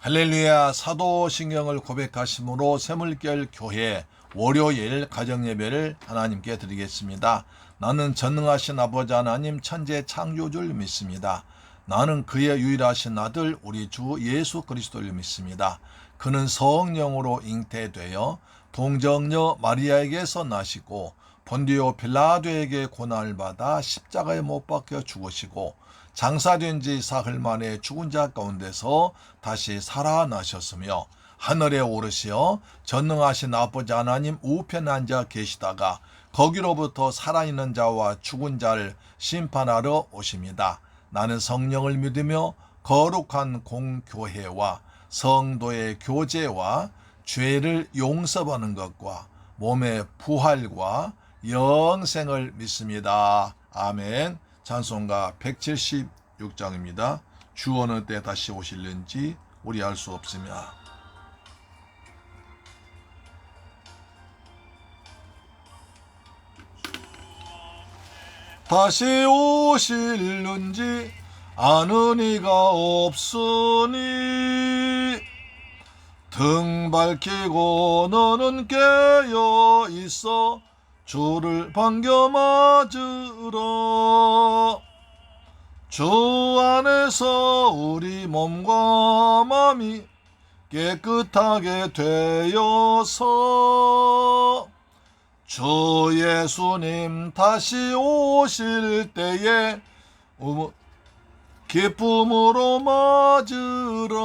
할렐루야. 사도신경을 고백하심으로 새물결 교회 월요일 가정예배를 하나님께 드리겠습니다. 나는 전능하신 아버지 하나님 천재 창조주를 믿습니다. 나는 그의 유일하신 아들 우리 주 예수 그리스도를 믿습니다. 그는 성령으로 잉태되어 동정녀 마리아에게서 나시고 본디오 빌라도에게 고난을 받아 십자가에 못 박혀 죽으시고 장사된 지 사흘 만에 죽은 자 가운데서 다시 살아나셨으며 하늘에 오르시어 전능하신 아버지 하나님 우편에 앉아 계시다가 거기로부터 살아있는 자와 죽은 자를 심판하러 오십니다. 나는 성령을 믿으며 거룩한 공교회와 성도의 교제와 죄를 용서받는 것과 몸의 부활과 영생을 믿습니다. 아멘. 찬송가 176장입니다. 주 어느 때 다시 오실는지 우리 알 수 없으며 다시 오실는지 아는 이가 없으니 등 밝히고 너는 깨어 있어 주를 반겨 맞으라. 주 안에서 우리 몸과 마음이 깨끗하게 되어서 주 예수님 다시 오실 때에 기쁨으로 맞으라.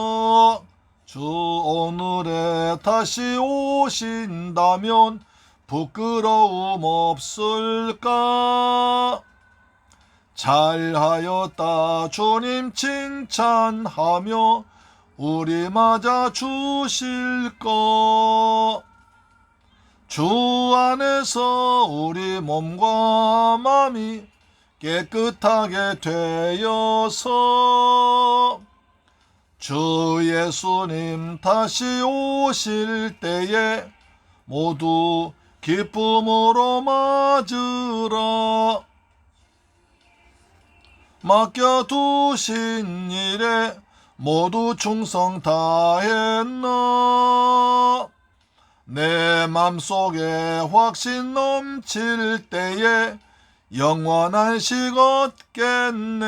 주 오늘에 다시 오신다면 부끄러움 없을까? 잘하였다 주님 칭찬하며 우리 맞아 주실까? 주 안에서 우리 몸과 마음이 깨끗하게 되어서 주 예수님 다시 오실 때에 모두 기쁨으로 맞으라. 맡겨두신 일에 모두 충성 다했나? 내 맘속에 확신 넘칠 때에 영원한 식 얻겠네.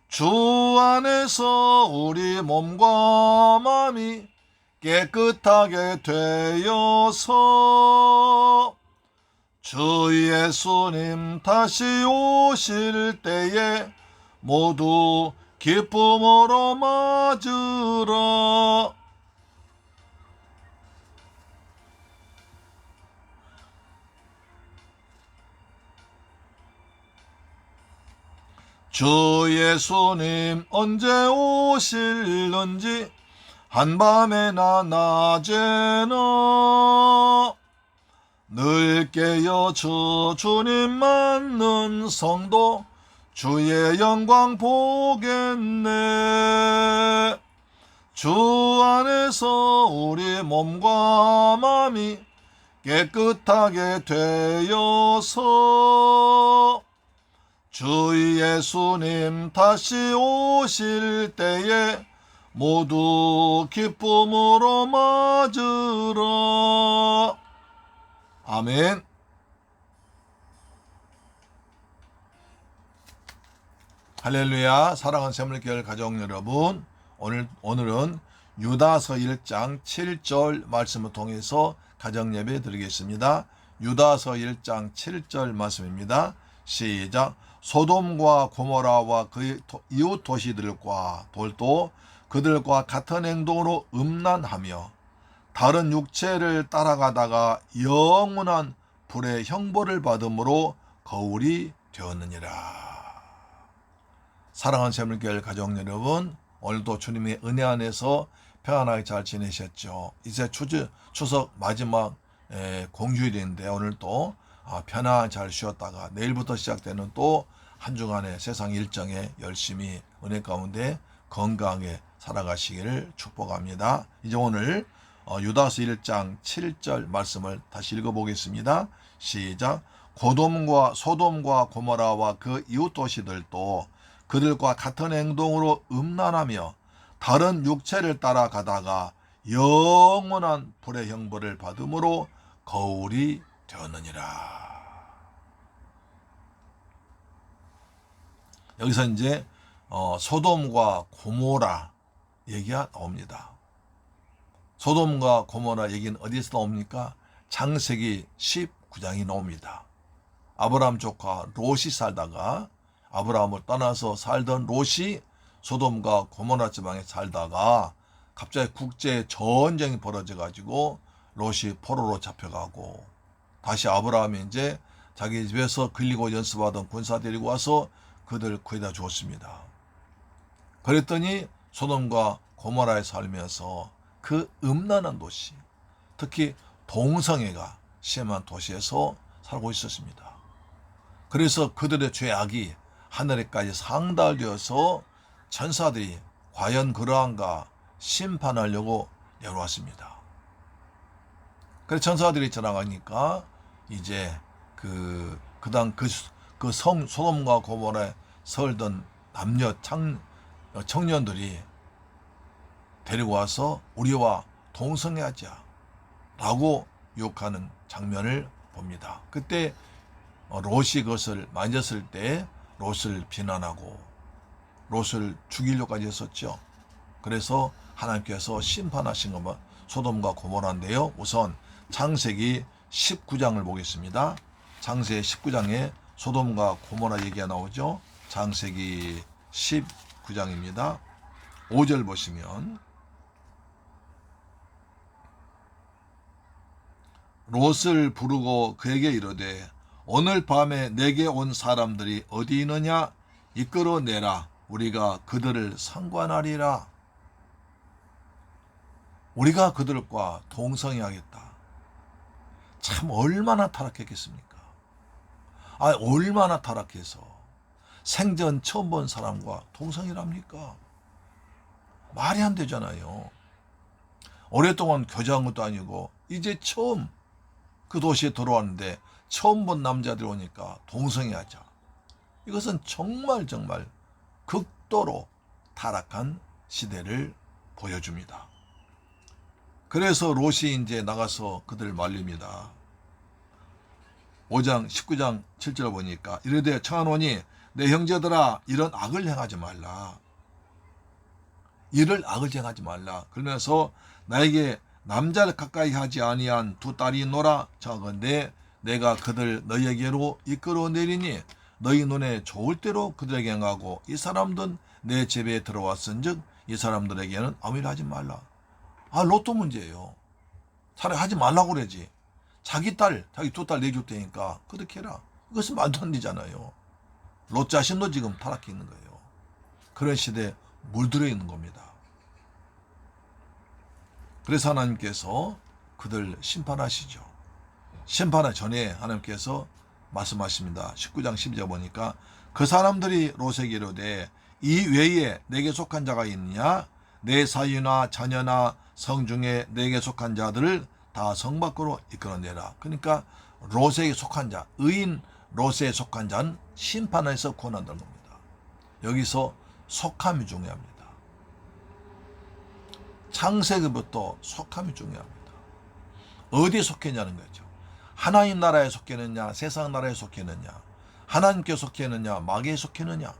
주 안에서 우리 몸과 마음이 깨끗하게 되어서 주 예수님 다시 오실 때에 모두 기쁨으로 맞으라. 주 예수님 언제 오실는지 한밤에나 낮에나 늘 깨어 주님 맞는 성도 주의 영광 보겠네. 주 안에서 우리 몸과 마음이 깨끗하게 되어서 주 예수님 다시 오실 때에 모두 기쁨으로 맞으라. 아멘. 할렐루야. 사랑하는 새물결 가족 여러분, 오늘은 유다서 1장 7절 말씀을 통해서 가정 예배 드리겠습니다. 유다서 1장 7절 말씀입니다. 시작. 소돔과 고모라와 그의 이웃 도시들과 돌도 그들과 같은 행동으로 음란하며 다른 육체를 따라가다가 영원한 불의 형벌을 받음으로 거울이 되었느니라. 사랑하는 새물결 가족 여러분, 오늘도 주님의 은혜 안에서 평안하게 잘 지내셨죠? 이제 추석 마지막 공휴일인데 오늘도 편안히 잘 쉬었다가 내일부터 시작되는 또 한 주간의 세상 일정에 열심히 은혜 가운데 건강하게 살아가시기를 축복합니다. 이제 오늘 유다서 1장 7절 말씀을 다시 읽어보겠습니다. 시작. 소돔과 고모라와 그 이웃 도시들도 그들과 같은 행동으로 음란하며 다른 육체를 따라가다가 영원한 불의 형벌을 받음으로 거울이 되었느니라. 여기서 이제 소돔과 고모라 얘기가 나옵니다. 소돔과 고모라 얘기는 어디서 나옵니까? 창세기 19장이 나옵니다. 아브라함 조카 롯이 살다가 아브라함을 떠나서 살던 롯이 소돔과 고모라 지방에 살다가 갑자기 국제 전쟁이 벌어져 가지고 롯이 포로로 잡혀가고 다시 아브라함이 이제 자기 집에서 근리고 연수받은 군사 데리고 와서 그들 구해다 주었습니다. 그랬더니 소돔과 고모라에 살면서 그 음란한 도시, 특히 동성애가 심한 도시에서 살고 있었습니다. 그래서 그들의 죄악이 하늘에까지 상달되어서 천사들이 과연 그러한가 심판하려고 내려왔습니다. 그래서 천사들이 지나가니까 이제 소돔과 고모라에 살던 남녀 청년들이 데리고 와서 우리와 동성애하자 라고 욕하는 장면을 봅니다. 그때 롯이 그것을 만졌을 때 롯을 비난하고 롯을 죽이려고까지 했었죠. 그래서 하나님께서 심판하신 것만 소돔과 고모라인데요. 우선 창세기 19장을 보겠습니다. 창세기 19장에 소돔과 고모라 얘기가 나오죠. 창세기 19장입니다. 5절 보시면 롯을 부르고 그에게 이르되 오늘 밤에 내게 온 사람들이 어디 있느냐 이끌어내라 우리가 그들을 상관하리라. 우리가 그들과 동성애하겠다. 참 얼마나 타락했겠습니까? 얼마나 타락해서 생전 처음 본 사람과 동성애를 합니까? 말이 안 되잖아요. 오랫동안 교제한 것도 아니고 이제 처음 그 도시에 들어왔는데 처음 본 남자들이 오니까 동성애하자. 이것은 정말 극도로 타락한 시대를 보여줍니다. 그래서 롯이 이제 나가서 그들을 말립니다. 5장 19장 7절 보니까 이르되 청하노니 내 형제들아 이런 악을 행하지 말라. 이를 악을 행하지 말라. 그러면서 나에게 남자를 가까이 하지 아니한 두 딸이 있노라. 청하건대 내가 그들 너희에게로 이끌어내리니 너희 눈에 좋을 대로 그들에게 행하고 이 사람들은 내 집에 들어왔은즉 이 사람들에게는 아무 일 하지 말라. 롯도 문제예요. 차라리 하지 말라고 그러지. 자기 두 딸 내줄 테니까 그렇게 해라. 이것은 말도 안 되잖아요. 롯 자신도 지금 타락해 있는 거예요. 그런 시대에 물들어 있는 겁니다. 그래서 하나님께서 그들 심판하시죠. 심판하기 전에 하나님께서 말씀하십니다. 19장 12절 보니까 그 사람들이 롯에게 이르되 이 외에 내게 속한 자가 있느냐 내 사위나 자녀나 성중에 내게 속한 자들을 다 성 밖으로 이끌어내라. 그러니까 롯에게 속한 자, 의인 롯에 속한 자는 심판에서 구원한다는 겁니다. 여기서 속함이 중요합니다. 창세기부터 속함이 중요합니다. 어디에 속했냐는 거죠. 하나님 나라에 속했느냐 세상 나라에 속했느냐 하나님께 속했느냐 마귀에 속했느냐.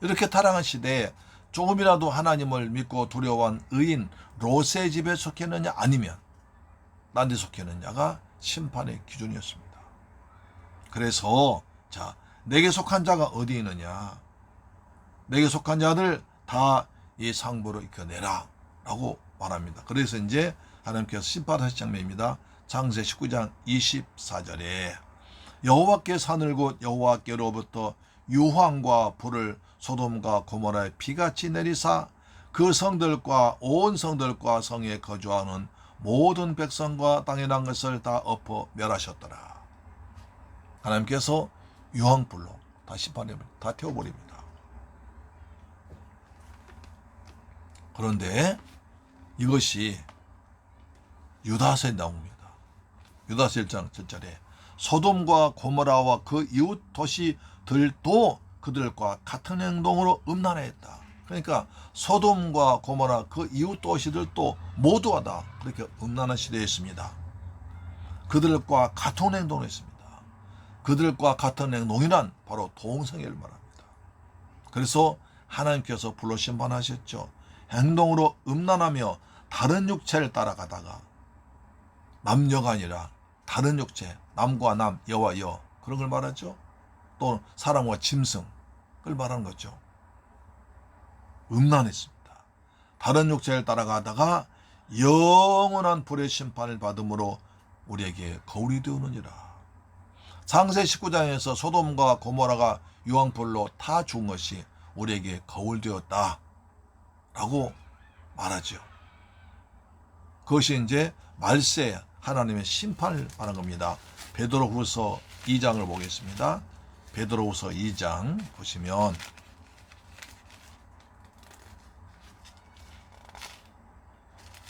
이렇게 타락한 시대에 조금이라도 하나님을 믿고 두려워한 의인 롯의 집에 속했느냐 아니면 딴 데 속했느냐가 심판의 기준이었습니다. 그래서 내게 속한 자가 어디 있느냐 내게 속한 자들 다 이 상부로 이끌어내라 라고 말합니다. 그래서 이제 하나님께서 심판하신 장면입니다. 창세 19장 24절에 여호와께서 하늘 곧 여호와께로부터 유황과 불을 소돔과 고모라에 비같이 내리사 그 성들과 온 성들과 성에 거주하는 모든 백성과 땅에 난 것을 다 엎어 멸하셨더라. 하나님께서 유황불로 다 심판해버립니다. 다 태워버립니다. 그런데 이것이 유다서에 나옵니다. 유다서 1장 7절에 소돔과 고모라와 그 이웃 도시들도 그들과 같은 행동으로 음란했다. 그러니까 소돔과 고모라 그 이웃 도시들도 모두가 다 그렇게 음란한 시대였습니다. 그들과 같은 행동을 했습니다. 그들과 같은 행동이란 바로 동성애를 말합니다. 그래서 하나님께서 불러 심판하셨죠. 행동으로 음란하며 다른 육체를 따라가다가 남녀가 아니라 다른 육체, 남과 남, 여와 여 그런 걸 말하죠. 또 사람과 짐승 그걸 말하는 거죠. 음란했습니다. 다른 육체를 따라가다가 영원한 불의 심판을 받음으로 우리에게 거울이 되었느니라. 창세 19장에서 소돔과 고모라가 유황불로 타 죽은 것이 우리에게 거울 되었다 라고 말하죠. 그것이 이제 말세 하나님의 심판을 말한 겁니다. 베드로후서 2장을 보겠습니다. 베드로후서 2장 보시면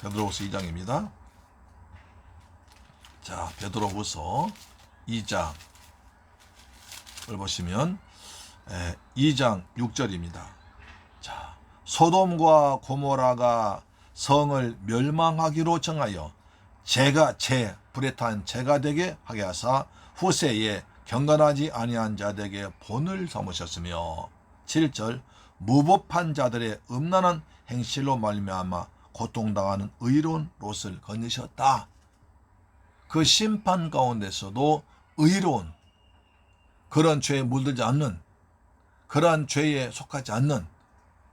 베드로후서 2장입니다. 자, 베드로후서 2장을 보시면 2장 6절입니다. 자, 소돔과 고모라가 성을 멸망하기로 정하여 불에 탄 재가 되게 하게 하사 후세에 경건하지 아니한 자들에게 본을 삼으셨으며 7절 무법한 자들의 음란한 행실로 말미암아 고통당하는 의로운 롯을 건지셨다. 그 심판 가운데서도 의로운 그런 죄에 물들지 않는 그러한 죄에 속하지 않는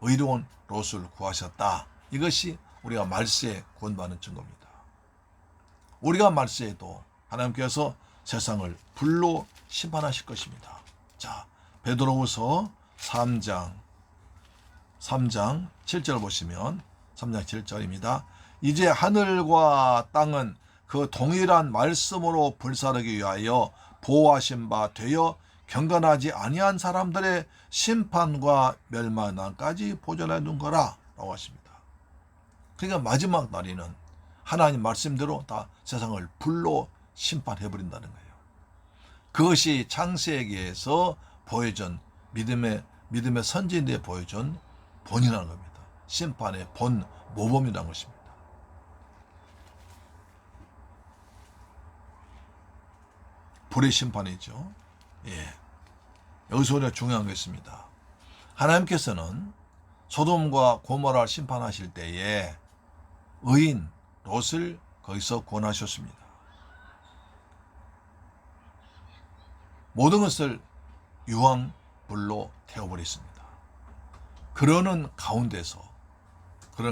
의로운 롯을 구하셨다. 이것이 우리가 말세에 구원받는 증거입니다. 우리가 말세에도 하나님께서 세상을 불로 심판하실 것입니다. 자, 베드로후서 3장 7절 보시면 3장 7절입니다. 이제 하늘과 땅은 그 동일한 말씀으로 불사르기 위하여 보호하신 바 되어 경건하지 아니한 사람들의 심판과 멸망난까지 보존해 둔 거라 라고 하십니다. 그러니까 마지막 날에는 하나님 말씀대로 다 세상을 불로 심판해버린다는 거예요. 그것이 창세기에서 보여준 믿음의 선진들이 보여준 본이라는 겁니다. 심판의 본 모범이라는 것입니다. 불의 심판이죠. 예. 여기서 우리가 중요한 게 있습니다. 하나님께서는 소돔과 고모라를 심판하실 때에 의인 롯을 거기서 구원하셨습니다. 모든 것을 유황불로 태워버렸습니다. 그런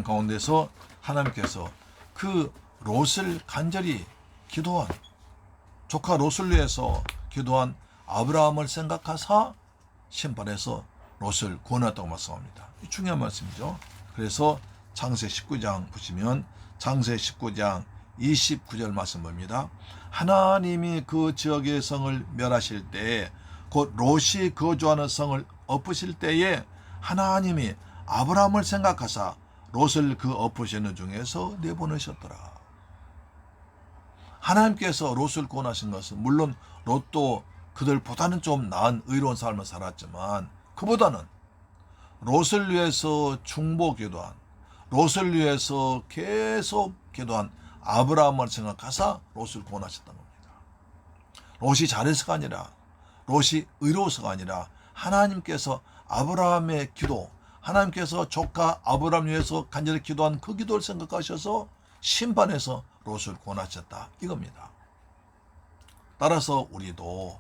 가운데서 하나님께서 그 롯을 간절히 기도한 조카 롯을 위해서 기도한 아브라함을 생각하사 심판해서 롯을 구원했다고 말씀합니다. 이 중요한 말씀이죠. 그래서 창세 19장 보시면 창세 19장 29절 말씀 봅니다. 하나님이 그 지역의 성을 멸하실 때에 곧 롯이 거주하는 성을 엎으실 때에 하나님이 아브라함을 생각하사 롯을 그 엎으시는 중에서 내보내셨더라. 하나님께서 롯을 구원하신 것은 물론 롯도 그들보다는 좀 나은 의로운 삶을 살았지만 그보다는 롯을 위해서 중보 기도한 롯을 위해서 계속 기도한 아브라함을 생각하사 롯을 구원하셨다는 겁니다. 롯이 잘해서가 아니라 롯이 의로워서가 아니라 하나님께서 아브라함의 기도 하나님께서 조카 아브라함 위해서 간절히 기도한 그 기도를 생각하셔서 심판해서 롯을 구원하셨다 이겁니다. 따라서 우리도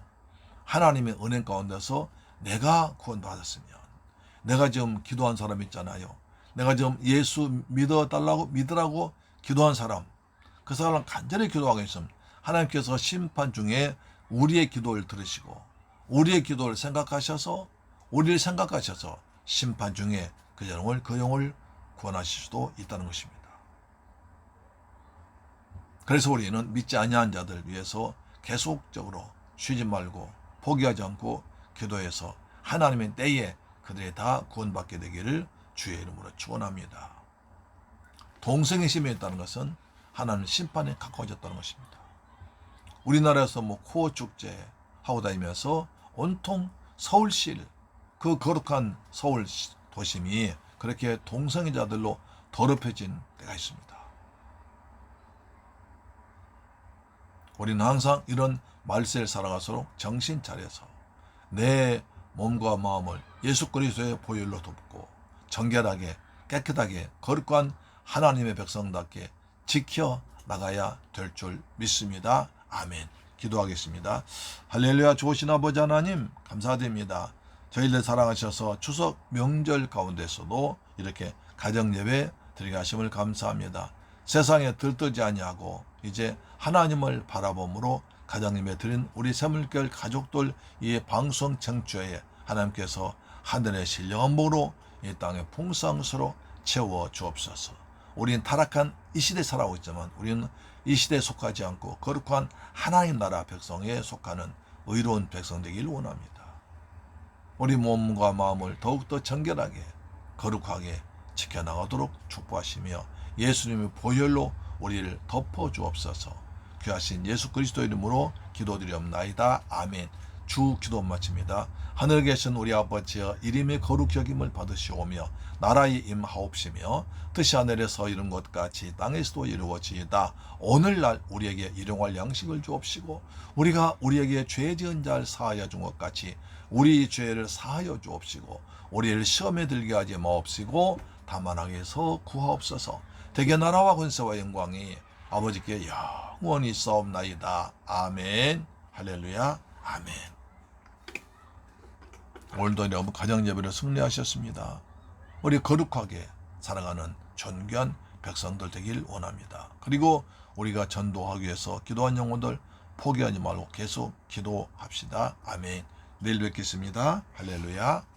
하나님의 은혜 가운데서 내가 구원받았으면 내가 지금 기도한 사람 있잖아요. 내가 지금 예수 믿으라고 기도한 사람 그 사람 간절히 기도하고 있으면 하나님께서 심판 중에 우리의 기도를 들으시고 우리의 기도를 생각하셔서 우리를 생각하셔서 심판 중에 그 영을 구원하실 수도 있다는 것입니다. 그래서 우리는 믿지 아니한 자들 위해서 계속적으로 쉬지 말고 포기하지 않고 기도해서 하나님의 때에 그들이 다 구원받게 되기를 주의 이름으로 축원합니다. 동성애 심의했다는 것은 하나님 심판에 가까워졌다는 것입니다. 우리나라에서 코어 축제 하고 다니면서 온통 서울시 그 거룩한 서울 도심이 그렇게 동성애자들로 더럽혀진 때가 있습니다. 우리는 항상 이런 말세를 살아갈수록 정신 차려서 내 몸과 마음을 예수 그리스도의 보혈로 돕고 정결하게 깨끗하게 거룩한 하나님의 백성답게 지켜 나가야 될 줄 믿습니다. 아멘. 기도하겠습니다. 할렐루야. 좋으신 아버지 하나님 감사드립니다. 저희를 사랑하셔서 추석 명절 가운데서도 이렇게 가정예배 드리게 하심을 감사합니다. 세상에 들뜨지 아니하고 이제 하나님을 바라봄으로 가정예배 드린 우리 새물결 가족들 이 방송 청취에 하나님께서 하늘의 신령한 복으로 이 땅에 풍성스러 채워 주옵소서. 우리는 타락한 이 시대에 살아오고 있지만 우리는 이 시대에 속하지 않고 거룩한 하나님 나라 백성에 속하는 의로운 백성 되길 원합니다. 우리 몸과 마음을 더욱더 정결하게 거룩하게 지켜나가도록 축복하시며 예수님의 보혈로 우리를 덮어주옵소서. 귀하신 예수 그리스도 이름으로 기도드리옵나이다. 아멘. 주 기도 마칩니다. 하늘에 계신 우리 아버지여 이름의 거룩 여김을 받으시오며 나라의 임하옵시며 뜻이 하늘에서 이룬 것 같이 땅에서도 이루어지이다. 오늘날 우리에게 일용할 양식을 주옵시고 우리가 우리에게 죄 지은 자를 사하여 준 것 같이 우리 죄를 사하여 주옵시고 우리를 시험에 들게 하지 마옵시고 다만 악에서 구하옵소서. 대개 나라와 권세와 영광이 아버지께 영원히 있사옵나이다. 아멘. 할렐루야. 아멘. 오늘도 여러분 가정예배를 승리하셨습니다. 우리 거룩하게 살아가는 존귀한 백성들 되길 원합니다. 그리고 우리가 전도하기 위해서 기도한 영혼들 포기하지 말고 계속 기도합시다. 아멘. 내일 뵙겠습니다. 할렐루야.